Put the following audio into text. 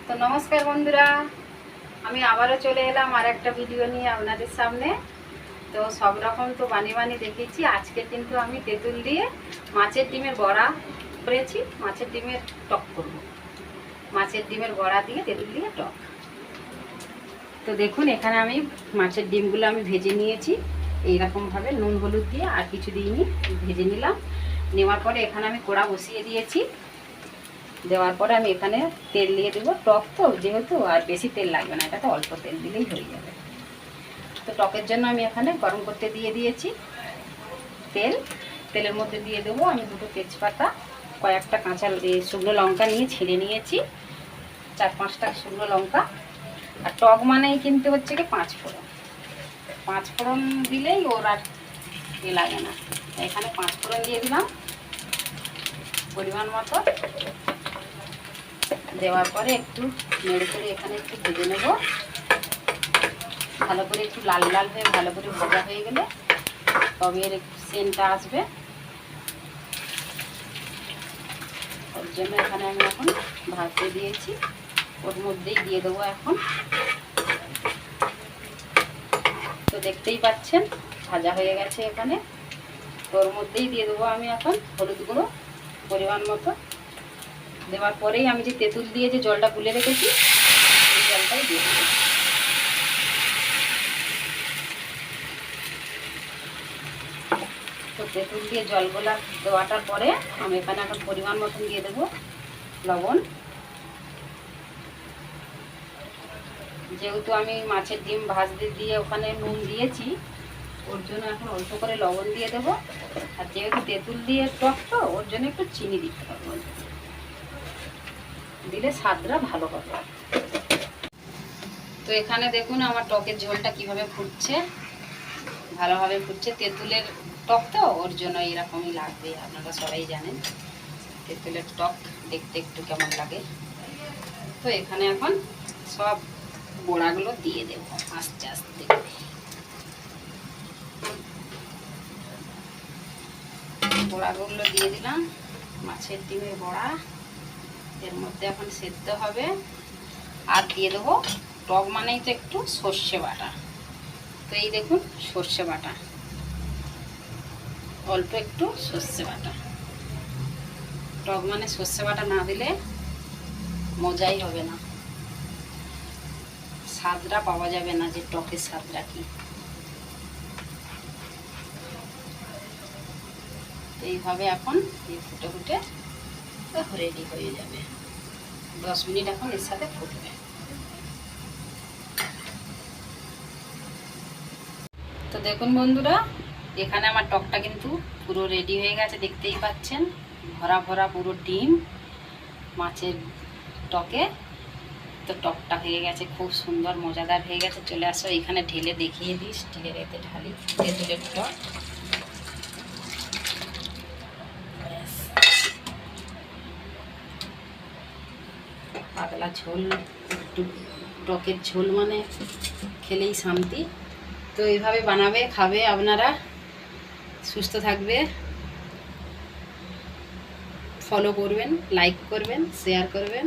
তো নমস্কার বন্ধুরা, আমি আবারও চলে এলাম আর একটা ভিডিও নিয়ে আপনাদের সামনে। তো সব রকম তো বানিয়ে দেখিয়েছি। আজকে কিন্তু আমি তেঁতুল দিয়ে মাছের ডিমের বড়া করেছি। মাছের ডিমের টক করব। মাছের ডিমের বড়া দিয়ে তেঁতুল দিয়ে টক। তো দেখুন, এখানে আমি মাছের ডিমগুলো আমি ভেজে নিয়েছি এইরকমভাবে, নুন হলুদ দিয়ে, আর কিছু দিইনি, ভেজে নিলাম। নেওয়ার পরে এখানে আমি কড়া বসিয়ে দিয়েছি। দেওয়ার পরে আমি এখানে তেল দিয়ে দেবো। টক তো যেহেতু, আর বেশি তেল লাগবে না, এটাতে অল্প তেল দিলেই হয়ে যাবে। তো টকের জন্য আমি এখানে গরম করতে দিয়ে দিয়েছি তেলের মধ্যে দিয়ে দেবো আমি দুটো তেজপাতা, কয়েকটা কাঁচা শুকনো লঙ্কা নিয়ে ছিঁড়ে নিয়েছি, 4-5টা শুকনো লঙ্কা। আর টক মানেই কিন্তু হচ্ছে কি 5 ফোড়ন। 5 ফোড়ন দিলেই ওর আর এ লাগে না। এখানে 5 ফোড়ন দিয়ে দিলাম পরিমাণ মতো। দেওয়ার পরে একটু নেড়ে করে এখানে একটু ভেজে নেব ভালো করে। একটু লাল লাল হয়ে ভালো করে ভাজা হয়ে গেলে তবে এর একটু সেন্টটা আসবে। ওর জন্য এখানে আমি এখন ভাজতে দিয়েছি। ওর মধ্যেই দিয়ে দেবো এখন। তো দেখতেই পাচ্ছেন ভাজা হয়ে গেছে এখানে। ওর মধ্যেই দিয়ে দেবো আমি এখন হলুদ গুঁড়ো পরিমাণ মতো। দেওয়ার পরেই আমি যে তেঁতুল দিয়ে যে জলটা গুলে রেখেছি এই জলটাই দিয়ে দেবো। তো তেঁতুল দিয়ে জলগুলা দেওয়াটার পরে আমি এখানে এখন পরিমাণ মতন দিয়ে দেবো লবণ। যেহেতু আমি মাছের ডিম ভাজতে দিয়ে ওখানে নুন দিয়েছি, ওর জন্য এখন অল্প করে লবণ দিয়ে দেবো। আর যেহেতু তেঁতুল দিয়ে টক তো, ওর জন্য একটু চিনি দিতে হবে, দিলে স্বাদটা ভালো হবে। তো এখানে দেখুন আমার টকের ঝোলটা কিভাবে ফুটছে, ভালোভাবে ফুটছে। তেঁতুলের টক তো, ওর জন্য এরকমই লাগবে, আপনারা সবাই জানেন তেঁতুলের টক দেখতে একটু কেমন লাগে। তো এখানে এখন সব বড়াগুলো দিয়ে দেবো আস্তে আস্তে। বড়াগুলো দিয়ে দিলাম, মাছের ডিমের বড়া। এর মধ্যে এখন সেদ্ধ হবে। আর দিয়ে দেবো টক মানেই তো একটু সর্ষে বাটা। তো এই দেখুন সর্ষে বাটা, অল্প একটু সর্ষে বাটা। টক মানে সর্ষে বাটা না দিলে মজাই হবে না, স্বাদটা পাওয়া যাবে না, যে টকের স্বাদটা কি। এইভাবে এখন এই ফুটে ফুটে রেডি হয়ে যাবে। 10 মিনিট এখন এর সাথে ফুটবে। তো দেখুন বন্ধুরা, এখানে আমার টকটা কিন্তু পুরো রেডি হয়ে গেছে, দেখতেই পাচ্ছেন। ভরা ভরা পুরো ডিম মাছের টকে। তো টকটা হয়ে গেছে, খুব সুন্দর মজাদার হয়ে গেছে। চলে আসো এখানে ঢেলে দেখিয়ে দিই, স্টিলের এতে ঢালি তেঁতুলের টক। পাতলা ঝোল, একটু টকের ঝোল মানে খেলেই শান্তি। তো এইভাবে বানাবে, খাবে আপনারা, সুস্থ থাকবে। ফলো করবেন, লাইক করবেন, শেয়ার করবেন।